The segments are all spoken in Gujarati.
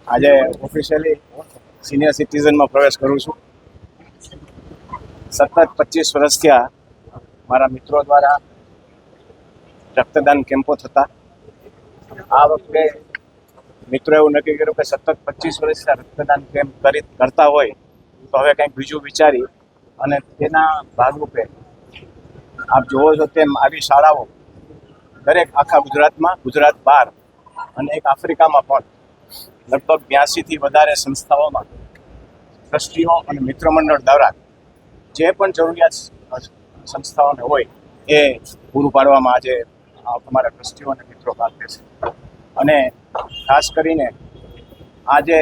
આજે ઓફિશિયલી સિનિયર સિટીઝનમાં પ્રવેશ કરું છું. સતત 25 વર્ષ થયા મારા મિત્રો દ્વારા રક્તદાન કેમ્પો થતા. આ વખતે મિત્રો એવું નક્કી કર્યું કે સતત 25 વર્ષથી રક્તદાન કેમ્પ કરતા હોય તો હવે કંઈક બીજું વિચારી અને તેના ભાગરૂપે આપ જોવો છો તેમ આવી શાળાઓ દરેક આખા ગુજરાતમાં, ગુજરાત બહાર અને એક આફ્રિકામાં પણ લગભગ 82થી વધારે સંસ્થાઓમાં ટ્રસ્ટીઓ અને મિત્ર મંડળ દ્વારા જે પણ જરૂરિયાત સંસ્થાઓને હોય એ પૂરું પાડવામાં આજે અમારા ટ્રસ્ટીઓ અને મિત્રો ભાગ લેશે. અને ખાસ કરીને આજે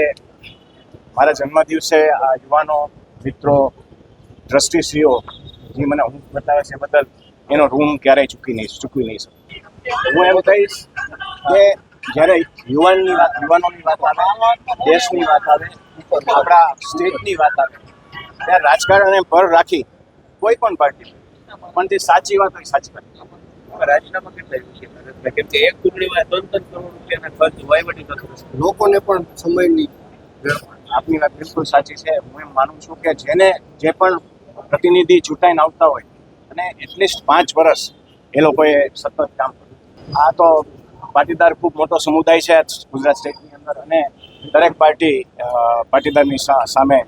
મારા જન્મદિવસે આ યુવાનો મિત્રો ટ્રસ્ટીશ્રીઓ જે મને હું બતાવે છે બદલ એનો ઋણ ક્યારેય ચૂકવી નહીં શકું. હું એમ કહીશ કે જ્યારે યુવાનોની વાત આવે, દેશની વાત આવે, આપણા સ્ટેટની વાત આવે ત્યારે રાજકારણને પર રાખી કોઈ પણ પાર્ટી પણ તે સાચી વાત હોય સાચી વાત. રાજીનામા કેટલા છે? કેમ કે એક ચૂંટણીમાં 3 કરોડ રૂપિયાના ખર્ચ વહીવટી તંત્ર લોકોને પણ સમયની આપની વાત બિલકુલ સાચી છે. હું એમ માનું છું કે જેને જે પણ પ્રતિનિધિ ચૂંટાઈને આવતા હોય અને એટલીસ્ટ 5 વર્ષ એ લોકોએ સતત કામ કર્યું. આ તો પાટીદાર ખૂબ મોટો સમુદાય છે ગુજરાત સ્ટેટની અંદર અને દરેક પાર્ટી પાટીદારની સામે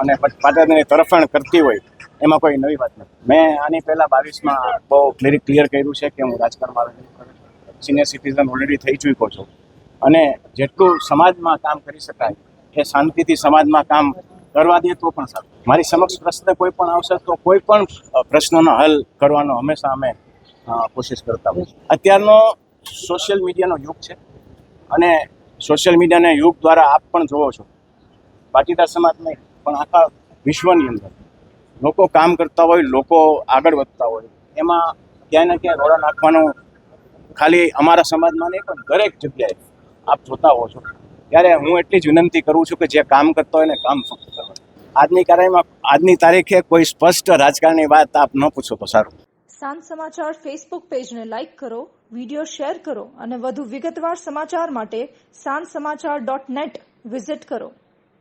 અને પાટીદારની તરફેણ કરતી હોય એમાં કોઈ નવી વાત નથી. મેં આની પહેલાં 22માં બહુ ક્લિયર કર્યું છે કે હું રાજકારણમાં સિનિયર સિટીઝન ઓલરેડી થઈ ચૂક્યો છું અને જેટલું સમાજમાં કામ કરી શકાય એ શાંતિથી સમાજમાં કામ કરવા દે તો પણ સારું. મારી સમક્ષ પ્રશ્ન કોઈ પણ આવશે તો કોઈ પણ પ્રશ્નનો હલ કરવાનો હંમેશા અમે કોશિશ કરતા હોય. અત્યારનો સોશિયલ મીડિયાનો યુગ છે અને સોશિયલ મીડિયાના યુગ દ્વારા આપ પણ જોવો છો પાટીદાર સમાજ નહીં પણ આખા વિશ્વની અંદર લોકો કામ કરતા હોય, લોકો આગળ વધતા હોય, એમાં ક્યાંય ને ક્યાંય રોડા નાખવાનું ખાલી અમારા સમાજમાં નહીં પણ દરેક જગ્યાએ આપ જોતા હો છો. ત્યારે હું એટલી જ વિનંતી કરું છું કે જે કામ કરતા હોય ને કામ ફક્ત કરો. આજની તારીખે કોઈ સ્પષ્ટ રાજકારણની વાત આપ ન પૂછો તો સારું. સાંજ સમાચાર ફેસબુક પેજને લાઇક કરો, વિડીયો શેર કરો અને વધુ વિગતવાર સમાચાર માટે sanssamachar.net વિઝિટ કરો.